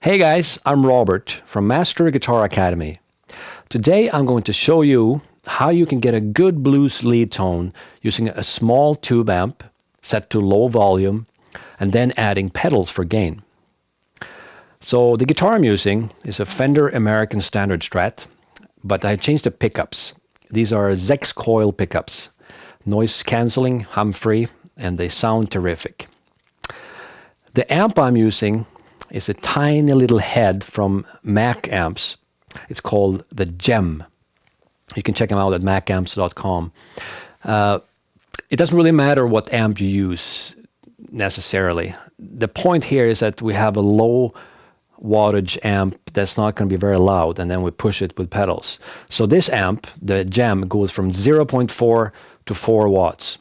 Hey guys, I'm Robert from Master Guitar Academy. Today I'm going to show you how you can get a good blues lead tone using a small tube amp set to low volume and then adding pedals for gain. So the guitar I'm using is a Fender American Standard Strat, but I changed the pickups. These are Zex coil pickups, noise cancelling, hum-free, and they sound terrific. The amp I'm using is a tiny little head from Mac Amps. It's called the Gem. You can check them out at macamps.com. It doesn't really matter what amp you use necessarily. The point here is that we have a low wattage amp that's not going to be very loud, and then we push it with pedals. So this amp, the Gem, goes from 0.4 to 4 watts.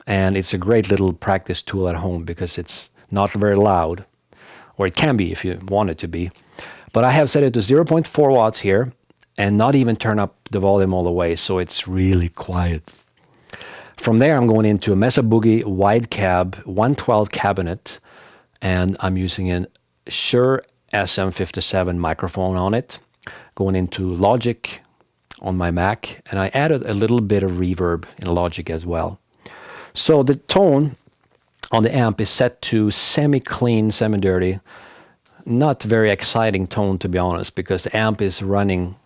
And it's a great little practice tool at home because it's not very loud, or it can be if you want it to be. But I have set it to 0.4 watts here and not even turn up the volume all the way, so it's really quiet. From there, I'm going into a Mesa Boogie wide cab 112 cabinet, and I'm using a Shure SM57 microphone on it, going into Logic on my Mac, and I added a little bit of reverb in Logic as well. So the tone on the amp is set to semi-clean, semi-dirty. Not very exciting tone, to be honest, because the amp is running,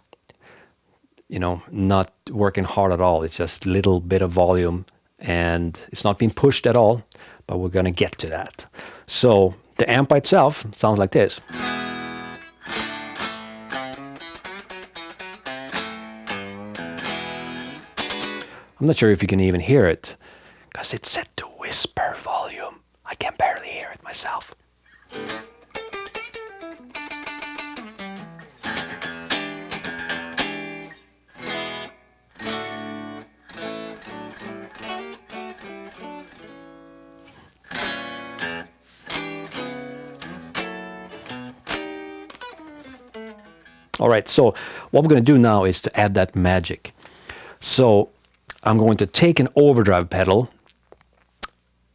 not working hard at all. It's just a little bit of volume, and it's not being pushed at all, but we're going to get to that. So the amp by itself sounds like this. I'm not sure if you can even hear it, because it's set to whisper volume. I can barely hear it myself. All right, so what we're going to do now is to add that magic. So I'm going to take an overdrive pedal.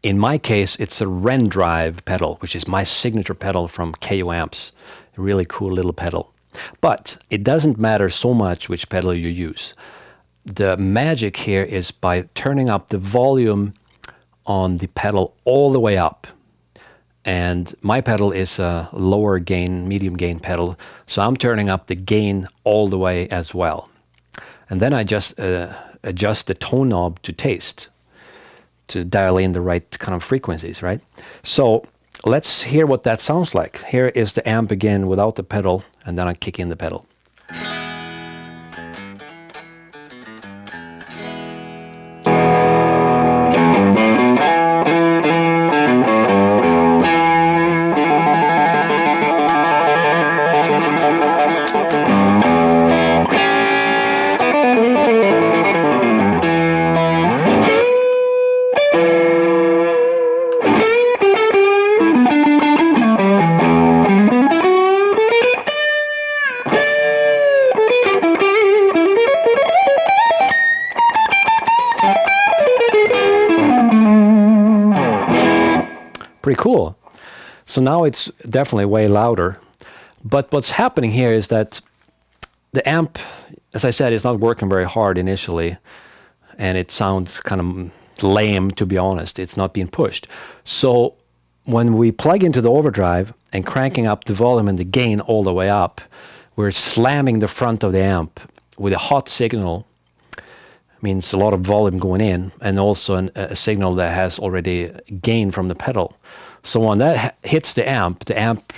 In my case, it's a Ren Drive pedal, which is my signature pedal from KO Amps. A really cool little pedal. But it doesn't matter so much which pedal you use. The magic here is by turning up the volume on the pedal all the way up. And my pedal is a lower gain, medium gain pedal, so I'm turning up the gain all the way as well. And then I just adjust the tone knob to taste, to dial in the right kind of frequencies, right? So let's hear what that sounds like. Here is the amp again without the pedal, and then I kick in the pedal. Pretty cool. So now it's definitely way louder. But what's happening here is that the amp, as I said, is not working very hard initially, and it sounds kind of lame, to be honest. It's not being pushed. So when we plug into the overdrive and cranking up the volume and the gain all the way up, we're slamming the front of the amp with a hot signal. Means a lot of volume going in, and also a signal that has already gain from the pedal. So when that hits the amp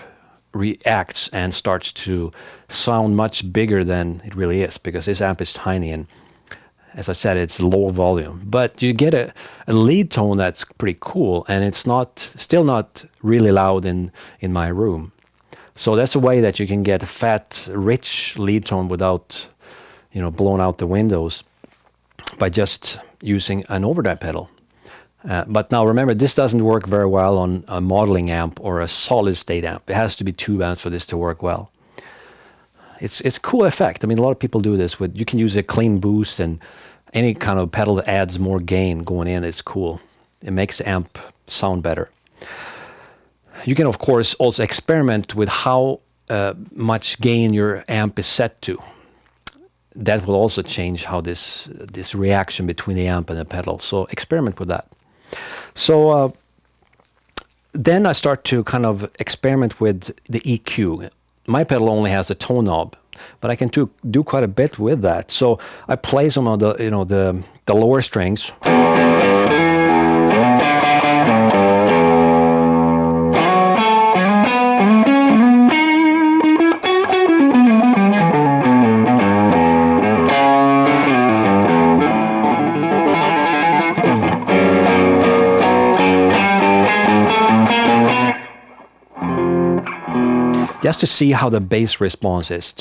reacts and starts to sound much bigger than it really is, because this amp is tiny, and as I said, it's low volume. But you get a lead tone that's pretty cool, and it's still not really loud in my room. So that's a way that you can get a fat, rich lead tone without, blowing out the windows, by just using an overdrive pedal. But now remember, this doesn't work very well on a modeling amp or a solid state amp. It has to be tube amps for this to work well. It's a cool effect. I mean, a lot of people do this you can use a clean boost, and any kind of pedal that adds more gain going in is cool. It makes the amp sound better. You can, of course, also experiment with how much gain your amp is set to. That will also change how this reaction between the amp and the pedal. So experiment with that. So then I start to kind of experiment with the EQ. My pedal only has a tone knob, but I can do quite a bit with that. So I play some of the the lower strings. Just to see how the bass response is.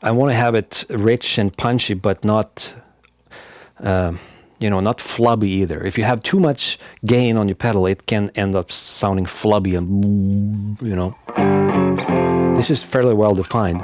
I want to have it rich and punchy, but not, not flubby either. If you have too much gain on your pedal, it can end up sounding flubby and, This is fairly well defined.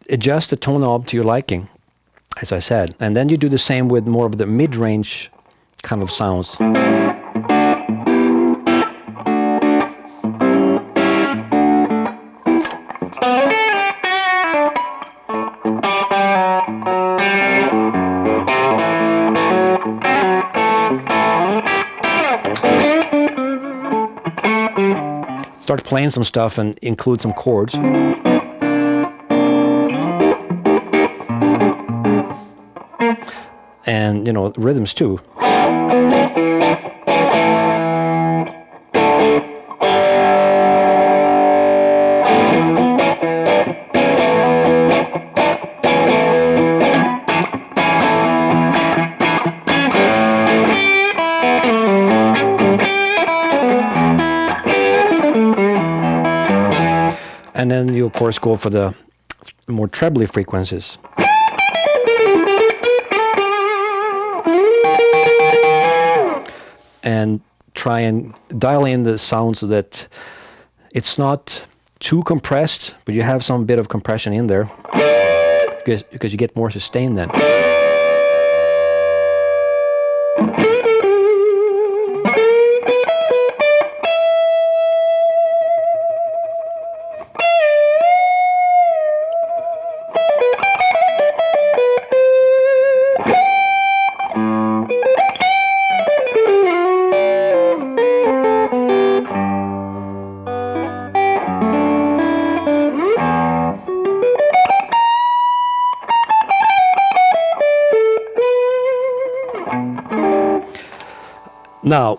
Adjust the tone knob to your liking, as I said. And then you do the same with more of the mid-range kind of sounds. Start playing some stuff and include some chords. And, rhythms too. And then you, of course, go for the more trebly frequencies. And try and dial in the sound so that it's not too compressed, but you have some bit of compression in there, because you get more sustain then. Now,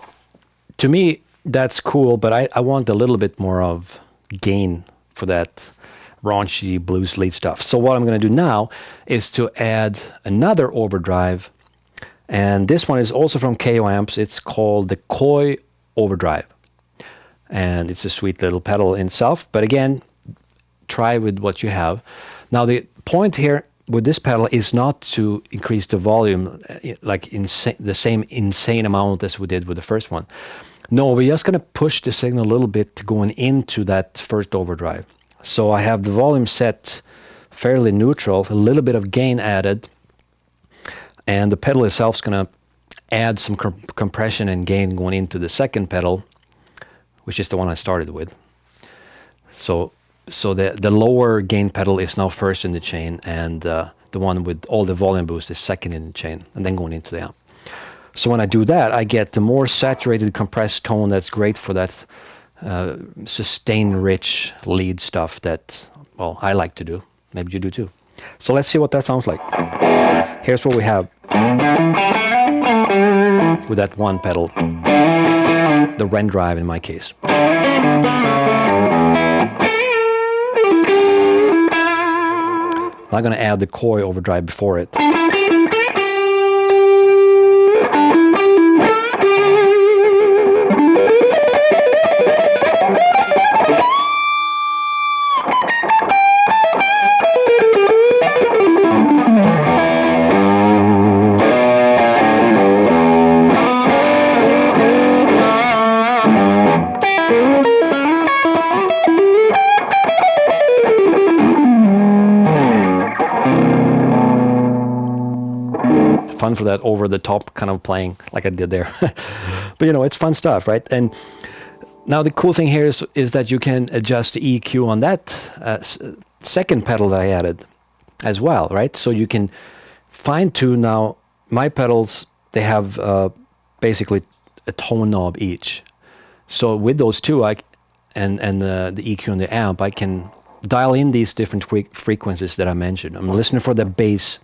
to me, that's cool, but I want a little bit more of gain for that raunchy blues lead stuff. So what I'm going to do now is to add another overdrive, and this one is also from KO Amps. It's called the Koi Overdrive, and it's a sweet little pedal in itself, but again, try with what you have. Now, the point here with this pedal is not to increase the volume like the same insane amount as we did with the first one. No, we're just going to push the signal a little bit going into that first overdrive. So I have the volume set fairly neutral, a little bit of gain added, and the pedal itself is going to add some compression and gain going into the second pedal, which is the one I started with. So the lower gain pedal is now first in the chain, and the one with all the volume boost is second in the chain, and then going into the amp. So when I do that, I get the more saturated, compressed tone that's great for that sustain-rich lead stuff that, well, I like to do. Maybe you do too. So let's see what that sounds like. Here's what we have with that one pedal, the Ren drive in my case. I'm going to add the Koi overdrive before it. for that over-the-top kind of playing like I did there. But, you know, it's fun stuff, right? And now the cool thing here is that you can adjust the EQ on that second pedal that I added as well, right? So you can fine-tune now. My pedals, they have basically a tone knob each. So with those two, and the EQ and the amp, I can dial in these different frequencies that I mentioned. I'm listening for the bass.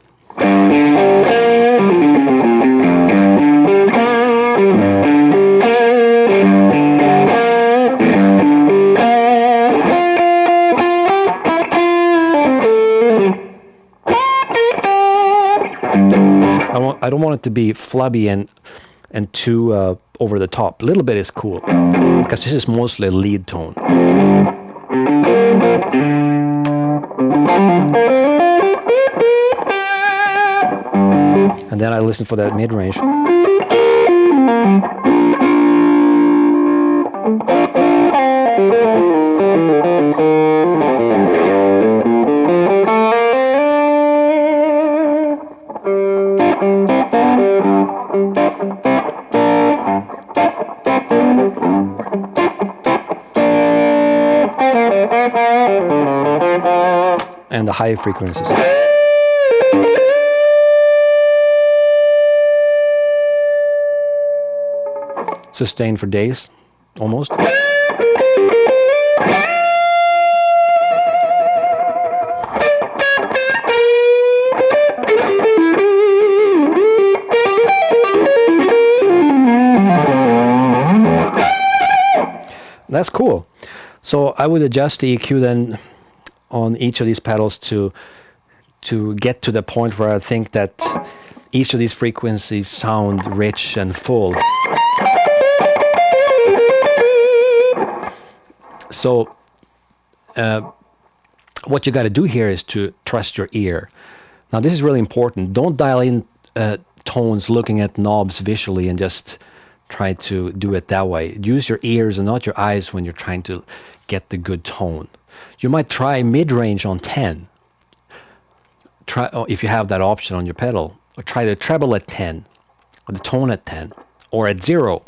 I don't want it to be flubby and too over the top. A little bit is cool, because this is mostly a lead tone. And then I listen for that mid-range. And the high frequencies. Sustain for days, almost. That's cool. So I would adjust the EQ then on each of these pedals to get to the point where I think that each of these frequencies sound rich and full. So what you got to do here is to trust your ear. Now this is really important. Don't dial in tones looking at knobs visually and just try to do it that way. Use your ears and not your eyes when you're trying to get the good tone. You might try mid-range on 10. Try, if you have that option on your pedal, or try the treble at 10, or the tone at 10, or at 0.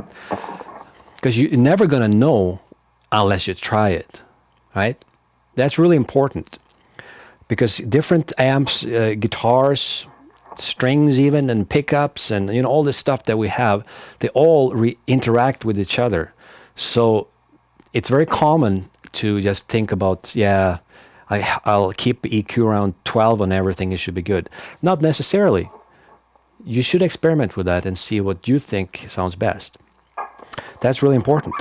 Because you're never going to know unless you try it, right? That's really important. Because different amps, guitars, strings even, and pickups, and you know all this stuff that we have, they all interact with each other. So it's very common to just think about, yeah, I'll keep EQ around 12 on everything, it should be good. Not necessarily. You should experiment with that and see what you think sounds best. That's really important.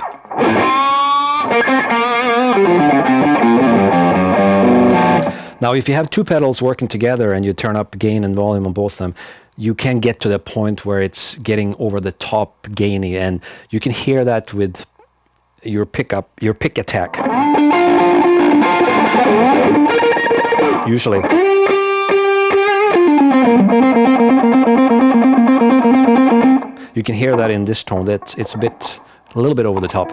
Now, if you have two pedals working together and you turn up gain and volume on both of them, you can get to the point where it's getting over the top gainy, and you can hear that with your pick attack. Usually. You can hear that in this tone, that it's a little bit over the top.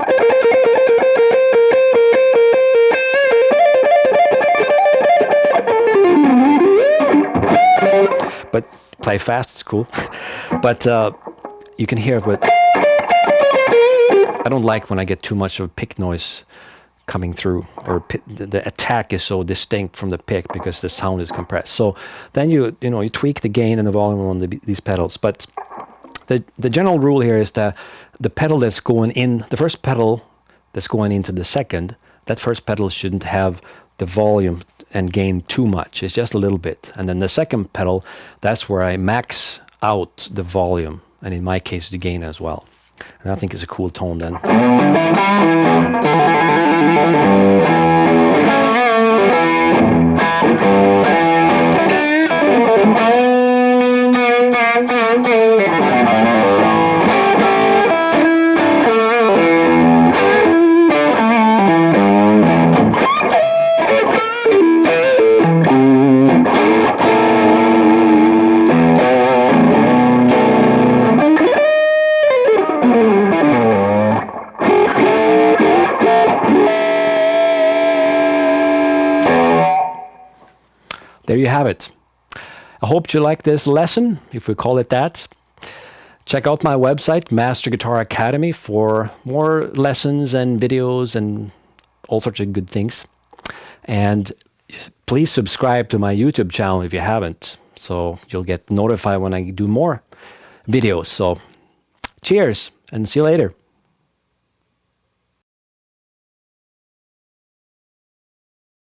But play fast, it's cool. But you can hear it with... I don't like when I get too much of pick noise coming through, or the attack is so distinct from the pick because the sound is compressed. So then you tweak the gain and the volume on these pedals. But the general rule here is that the pedal that's going in, the first pedal that's going into the second, that first pedal shouldn't have the volume and gain too much. It's just a little bit. And then the second pedal, that's where I max out the volume, and in my case the gain as well. And I think it's a cool tone then. There you have it. I hope you like this lesson, if we call it that. Check out my website, Master Guitar Academy, for more lessons and videos and all sorts of good things. And please subscribe to my YouTube channel if you haven't, so you'll get notified when I do more videos. So cheers, and see you later.